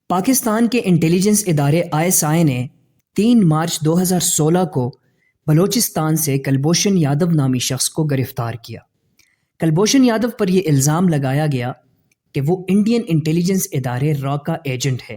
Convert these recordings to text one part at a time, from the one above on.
پاکستان کے انٹیلیجنس ادارے ISI نے 3 مارچ 2016 کو بلوچستان سے کلبھوشن یادو نامی شخص کو گرفتار کیا۔ کلبھوشن یادو پر یہ الزام لگایا گیا کہ وہ انڈین انٹیلیجنس ادارے را کا ایجنٹ ہے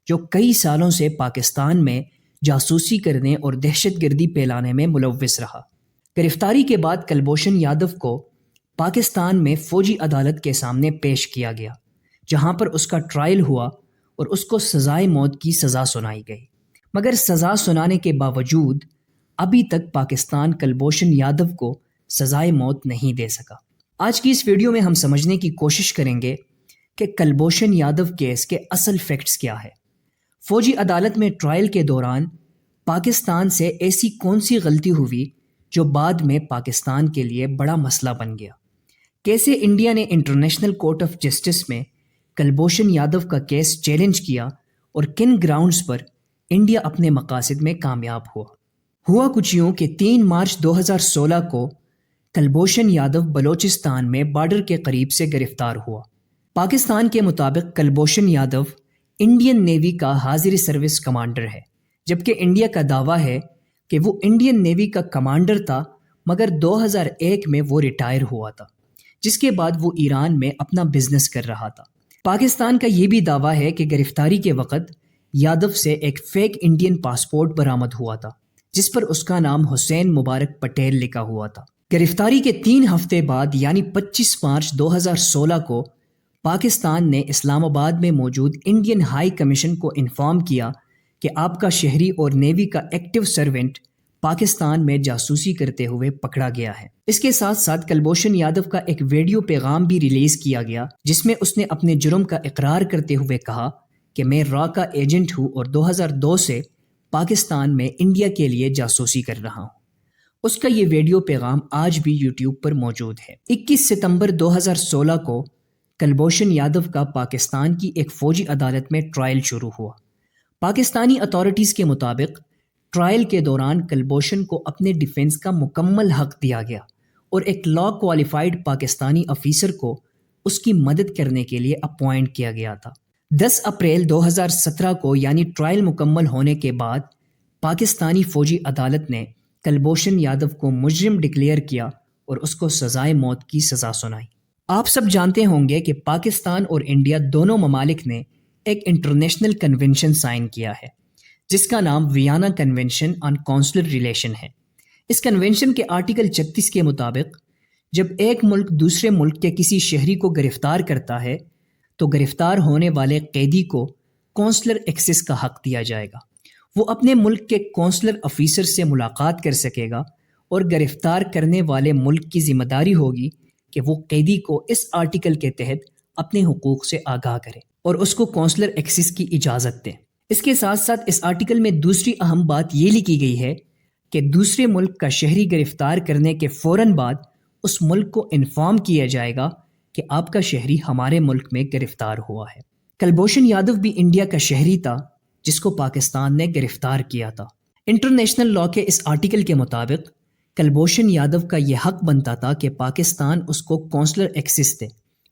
جو کئی سالوں سے پاکستان میں جاسوسی کرنے اور دہشت گردی پھیلانے میں ملوث رہا۔ گرفتاری کے بعد کلبھوشن یادو کو پاکستان میں فوجی عدالت کے سامنے پیش کیا گیا، جہاں پر اس کا ٹرائل ہوا اور اس کو سزائے موت کی سزا سنائی گئی، مگر سزا سنانے کے باوجود ابھی تک پاکستان کلبھوشن یادو کو سزائے موت نہیں دے سکا۔ آج کی اس ویڈیو میں ہم سمجھنے کی کوشش کریں گے کہ کلبھوشن یادو کیس کے اصل فیکٹس کیا ہے، فوجی عدالت میں ٹرائل کے دوران پاکستان سے ایسی کون سی غلطی ہوئی جو بعد میں پاکستان کے لیے بڑا مسئلہ بن گیا، کیسے انڈیا نے انٹرنیشنل کورٹ آف جسٹس میں کلبھوشن یادو کا کیس چیلنج کیا اور کن گراؤنڈز پر انڈیا اپنے مقاصد میں کامیاب ہوا کچھ یوں کہ 3 مارچ 2016 کو کلبھوشن یادو بلوچستان میں بارڈر کے قریب سے گرفتار ہوا۔ پاکستان کے مطابق کلبھوشن یادو انڈین نیوی کا حاضر سروس کمانڈر ہے، جبکہ انڈیا کا دعویٰ ہے کہ وہ انڈین نیوی کا کمانڈر تھا، مگر 2001 میں وہ ریٹائر ہوا تھا، جس کے بعد وہ ایران میں اپنا بزنس کر رہا تھا۔ پاکستان کا یہ بھی دعویٰ ہے کہ گرفتاری کے وقت یادو سے ایک فیک انڈین پاسپورٹ برآمد ہوا تھا، جس پر اس کا نام حسین مبارک پٹیل لکھا ہوا تھا۔ گرفتاری کے 3 ہفتے بعد یعنی 25 مارچ 2016 کو پاکستان نے اسلام آباد میں موجود انڈین ہائی کمیشن کو انفارم کیا کہ آپ کا شہری اور نیوی کا ایکٹیو سرونٹ پاکستان میں جاسوسی کرتے ہوئے پکڑا گیا ہے۔ اس کے ساتھ ساتھ کلبھوشن یادو کا ایک ویڈیو پیغام بھی ریلیز کیا گیا، جس میں اس نے اپنے جرم کا اقرار کرتے ہوئے کہا کہ میں را کا ایجنٹ ہوں اور 2002 سے پاکستان میں انڈیا کے لیے جاسوسی کر رہا ہوں۔ اس کا یہ ویڈیو پیغام آج بھی یوٹیوب پر موجود ہے۔ 21 ستمبر 2016 کو کلبھوشن یادو کا پاکستان کی ایک فوجی عدالت میں ٹرائل شروع ہوا۔ پاکستانی اتھارٹیز کے مطابق ٹرائل کے دوران کلبھوشن کو اپنے ڈیفنس کا مکمل حق دیا گیا اور ایک لا کوالیفائڈ پاکستانی افیسر کو اس کی مدد کرنے کے لیے اپوائنٹ کیا گیا تھا۔ 10 اپریل 2017 کو یعنی ٹرائل مکمل ہونے کے بعد پاکستانی فوجی عدالت نے کلبھوشن یادو کو مجرم ڈکلیئر کیا اور اس کو سزائے موت کی سزا سنائی۔ آپ سب جانتے ہوں گے کہ پاکستان اور انڈیا دونوں ممالک نے ایک انٹرنیشنل کنونشن سائن کیا ہے، جس کا نام Vienna convention on consular relation ہے۔ اس کنونشن کے آرٹیکل 36 کے مطابق جب ایک ملک دوسرے ملک کے کسی شہری کو گرفتار کرتا ہے تو گرفتار ہونے والے قیدی کو کونسلر ایکسس کا حق دیا جائے گا۔ وہ اپنے ملک کے کونسلر افیسر سے ملاقات کر سکے گا اور گرفتار کرنے والے ملک کی ذمہ داری ہوگی کہ وہ قیدی کو اس آرٹیکل کے تحت اپنے حقوق سے آگاہ کرے اور اس کو کونسلر ایکسس کی اجازت دے۔ اس کے ساتھ ساتھ اس آرٹیکل میں دوسری اہم بات یہ لکھی گئی ہے کہ دوسرے ملک کا شہری گرفتار کرنے کے فوراً بعد اس ملک کو انفارم کیا جائے گا کہ آپ کا شہری ہمارے ملک میں گرفتار ہوا ہے۔ کلبھوشن یادو بھی انڈیا کا شہری تھا جس کو پاکستان نے گرفتار کیا تھا۔ انٹرنیشنل لاء کے اس آرٹیکل کے مطابق کلبھوشن یادو کا یہ حق بنتا تھا کہ پاکستان اس کو کونسلر ایکسس دے،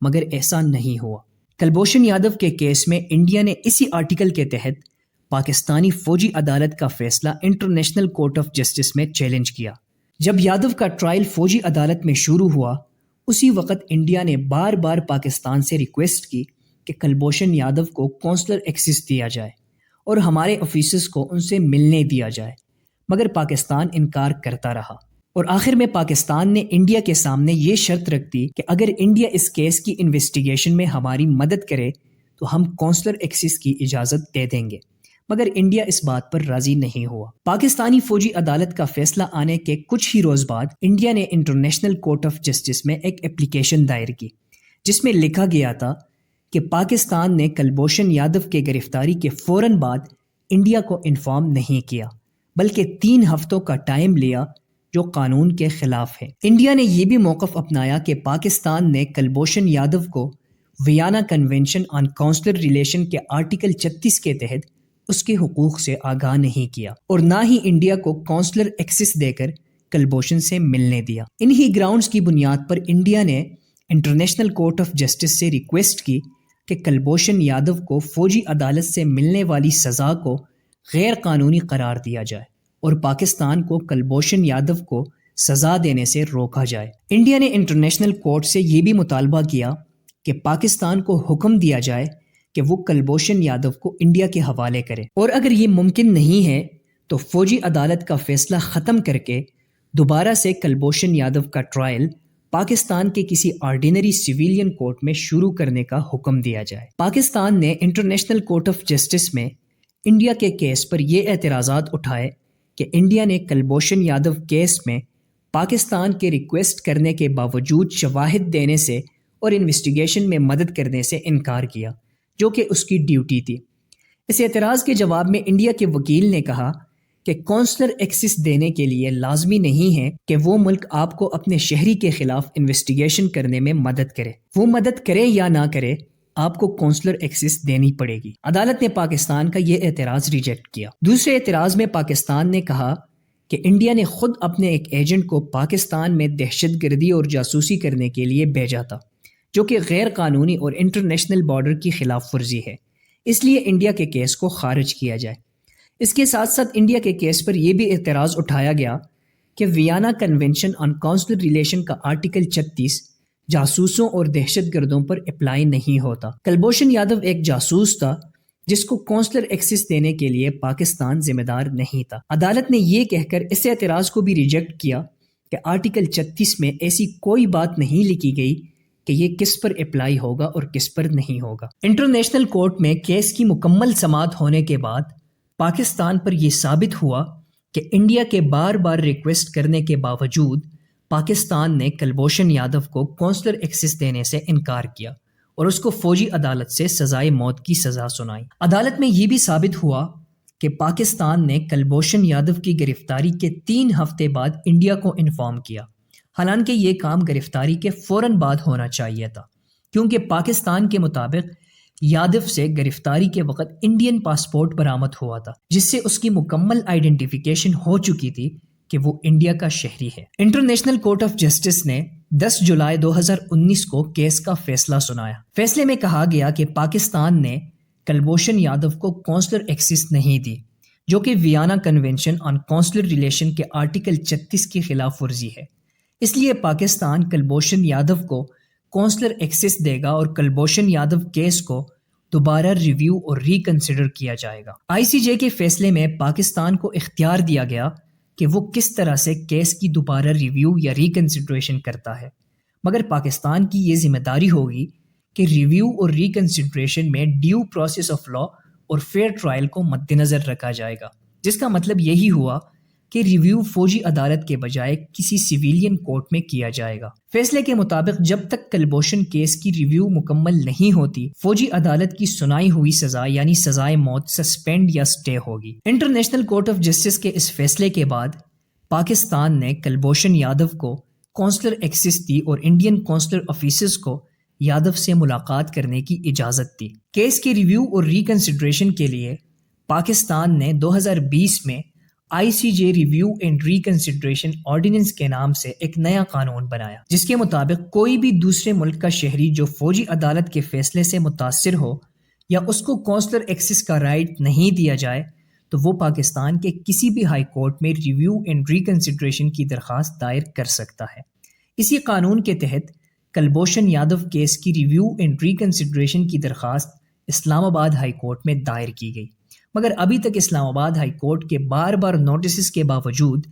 مگر ایسا نہیں ہوا۔ کلبھوشن یادو کے کیس میں انڈیا نے اسی آرٹیکل کے تحت پاکستانی فوجی عدالت کا فیصلہ انٹرنیشنل کورٹ آف جسٹس میں چیلنج کیا۔ جب یادو کا ٹرائل فوجی عدالت میں شروع ہوا، اسی وقت انڈیا نے بار بار پاکستان سے ریکویسٹ کی کہ کلبھوشن یادو کو کونسلر ایکسس دیا جائے اور ہمارے آفیسرز کو ان سے ملنے دیا جائے، مگر پاکستان انکار کرتا رہا، اور آخر میں پاکستان نے انڈیا کے سامنے یہ شرط رکھ دی کہ اگر انڈیا اس کیس کی انویسٹیگیشن میں ہماری مدد کرے تو ہم کونسلر ایکسس کی اجازت دے دیں گے، مگر انڈیا اس بات پر راضی نہیں ہوا۔ پاکستانی فوجی عدالت کا فیصلہ آنے کے کچھ ہی روز بعد انڈیا نے انٹرنیشنل کورٹ آف جسٹس میں ایک اپلیکیشن دائر کی، جس میں لکھا گیا تھا کہ پاکستان نے کلبھوشن یادو کے گرفتاری کے فوراً بعد انڈیا کو انفارم نہیں کیا، بلکہ 3 ہفتوں کا ٹائم لیا، جو قانون کے خلاف ہے۔ انڈیا نے یہ بھی موقف اپنایا کہ پاکستان نے کلبھوشن یادو کو Vienna convention on consular relation کے آرٹیکل 36 کے تحت اس کے حقوق سے آگاہ نہیں کیا، اور نہ ہی انڈیا کو کونسلر ایکسس دے کر کلبھوشن سے ملنے دیا۔ انہی گراؤنڈز کی بنیاد پر انڈیا نے انٹرنیشنل کورٹ آف جسٹس سے ریکویسٹ کی کہ کلبھوشن یادو کو فوجی عدالت سے ملنے والی سزا کو غیر قانونی قرار دیا جائے اور پاکستان کو کلبھوشن یادو کو سزا دینے سے روکا جائے۔ انڈیا نے انٹرنیشنل کورٹ سے یہ بھی مطالبہ کیا کہ پاکستان کو حکم دیا جائے کہ وہ کلبھوشن یادو کو انڈیا کے حوالے کرے، اور اگر یہ ممکن نہیں ہے تو فوجی عدالت کا فیصلہ ختم کر کے دوبارہ سے کلبھوشن یادو کا ٹرائل پاکستان کے کسی آرڈینری سویلین کورٹ میں شروع کرنے کا حکم دیا جائے۔ پاکستان نے انٹرنیشنل کورٹ آف جسٹس میں انڈیا کے کیس پر یہ اعتراضات اٹھائے کہ انڈیا نے کلبھوشن یادو کیس میں پاکستان کے ریکویسٹ کرنے کے باوجود شواہد دینے سے اور انویسٹیگیشن میں مدد کرنے سے انکار کیا، جو کہ اس کی ڈیوٹی تھی۔ اس اعتراض کے جواب میں انڈیا کے وکیل نے کہا کہ کونسلر ایکسس دینے کے لیے لازمی نہیں ہے کہ وہ ملک آپ کو اپنے شہری کے خلاف انویسٹیگیشن کرنے میں مدد کرے، وہ مدد کرے یا نہ کرے، آپ کو کونسلر ایکسس دینی پڑے گی۔ عدالت نے پاکستان کا یہ اعتراض ریجیکٹ کیا۔ دوسرے اعتراض میں پاکستان نے کہا کہ انڈیا نے خود اپنے ایک ایجنٹ کو پاکستان میں دہشت گردی اور جاسوسی کرنے کے لیے بھیجا تھا، جو کہ غیر قانونی اور انٹرنیشنل بارڈر کی خلاف ورزی ہے، اس لیے انڈیا کے کیس کو خارج کیا جائے۔ اس کے ساتھ ساتھ انڈیا کے کیس پر یہ بھی اعتراض اٹھایا گیا کہ Vienna convention on consular relation کا آرٹیکل 36 جاسوسوں اور دہشت گردوں پر اپلائی نہیں ہوتا۔ کلبھوشن یادو ایک جاسوس تھا جس کو کونسلر ایکسس دینے کے لیے پاکستان ذمہ دار نہیں تھا۔ عدالت نے یہ کہہ کر اس اعتراض کو بھی ریجیکٹ کیا کہ آرٹیکل 36 میں ایسی کوئی بات نہیں لکھی گئی کہ یہ کس پر اپلائی ہوگا اور کس پر نہیں ہوگا۔ انٹرنیشنل کورٹ میں کیس کی مکمل سماعت ہونے کے بعد پاکستان پر یہ ثابت ہوا کہ انڈیا کے بار بار ریکویسٹ کرنے کے باوجود پاکستان نے کلبھوشن یادو کو کونسلر ایکسس دینے سے انکار کیا اور اس کو فوجی عدالت سے سزائے موت کی سزا سنائی۔ عدالت میں یہ بھی ثابت ہوا کہ پاکستان نے کلبھوشن یادو کی گرفتاری کے 3 ہفتے بعد انڈیا کو انفارم کیا، حالانکہ یہ کام گرفتاری کے فوراً بعد ہونا چاہیے تھا، کیونکہ پاکستان کے مطابق یادو سے گرفتاری کے وقت انڈین پاسپورٹ برآمد ہوا تھا، جس سے اس کی مکمل آئیڈینٹیفیکیشن ہو چکی تھی کہ وہ انڈیا کا شہری ہے۔ انٹرنیشنل کورٹ آف جسٹس نے 10 جولائی 2019 کو کیس کا فیصلہ سنایا۔ فیصلے میں کہا گیا کہ پاکستان نے کلبھوشن یادو کو کونسلر ایکسس نہیں دی، جو کہ Vienna convention on consular relation کے آرٹیکل 36 کی خلاف ورزی ہے۔ اس لیے پاکستان کلبھوشن یادو کو کونسلر ایکسس دے گا اور کلبھوشن یادو کیس کو دوبارہ ریویو اور ریکنسیڈر کیا جائے گا۔ ICJ کے فیصلے میں پاکستان کو اختیار دیا گیا کہ وہ کس طرح سے کیس کی دوبارہ ریویو یا ریکنسیڈریشن کرتا ہے، مگر پاکستان کی یہ ذمہ داری ہوگی کہ ریویو اور ریکنسیڈریشن میں ڈیو پروسیس آف لا اور فیئر ٹرائل کو مد نظر رکھا جائے گا، جس کا مطلب یہی ہوا کہ ریویو فوجی عدالت کے بجائے کسی سویلین کورٹ میں کیا جائے گا۔ فیصلے کے مطابق جب تک کلبھوشن کیس کی ریویو مکمل نہیں ہوتی، فوجی عدالت کی سنائی ہوئی سزا یعنی سزائے موت سسپینڈ یا سٹے ہوگی۔ انٹرنیشنل کورٹ آف جسٹس کے اس فیصلے کے بعد پاکستان نے کلبھوشن یادو کو کونسلر ایکسس دی اور انڈین کونسلر آفیسرز کو یادو سے ملاقات کرنے کی اجازت دی۔ کیس کے ریویو اور ریکنسیڈریشن کے لیے پاکستان نے 2020 میں ICJ ریویو اینڈ ریکنسیڈریشن آرڈیننس کے نام سے ایک نیا قانون بنایا، جس کے مطابق کوئی بھی دوسرے ملک کا شہری جو فوجی عدالت کے فیصلے سے متاثر ہو یا اس کو کونسلر ایکسس کا رائٹ نہیں دیا جائے تو وہ پاکستان کے کسی بھی ہائی کورٹ میں ریویو اینڈ ریکنسیڈریشن کی درخواست دائر کر سکتا ہے۔ اسی قانون کے تحت کلبھوشن یادو کیس کی ریویو اینڈ ریکنسیڈریشن کی درخواست اسلام آباد ہائی کورٹ میں دائر کی گئی، مگر ابھی تک اسلام آباد ہائی کورٹ کے بار بار نوٹسز کے باوجود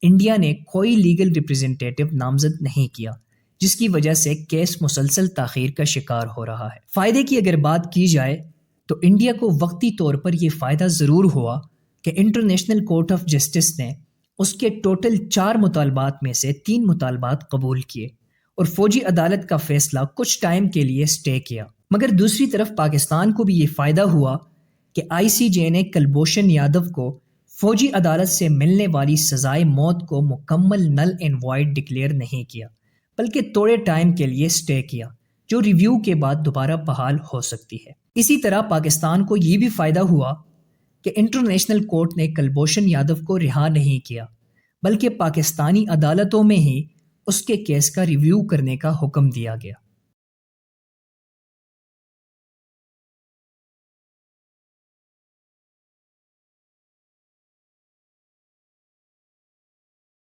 انڈیا نے کوئی لیگل ریپریزنٹیٹو نامزد نہیں کیا، جس کی وجہ سے کیس مسلسل تاخیر کا شکار ہو رہا ہے۔ فائدے کی اگر بات کی جائے تو انڈیا کو وقتی طور پر یہ فائدہ ضرور ہوا کہ انٹرنیشنل کورٹ آف جسٹس نے اس کے ٹوٹل 4 مطالبات میں سے 3 مطالبات قبول کیے اور فوجی عدالت کا فیصلہ کچھ ٹائم کے لیے سٹے کیا، مگر دوسری طرف پاکستان کو بھی یہ فائدہ ہوا کہ ICJ نے کلبھوشن یادو کو فوجی عدالت سے ملنے والی سزائے موت کو مکمل نل اینڈ وائڈ ڈکلیئر نہیں کیا، بلکہ تھوڑے ٹائم کے لیے سٹے کیا، جو ریویو کے بعد دوبارہ بحال ہو سکتی ہے۔ اسی طرح پاکستان کو یہ بھی فائدہ ہوا کہ انٹرنیشنل کورٹ نے کلبھوشن یادو کو رہا نہیں کیا، بلکہ پاکستانی عدالتوں میں ہی اس کے کیس کا ریویو کرنے کا حکم دیا گیا۔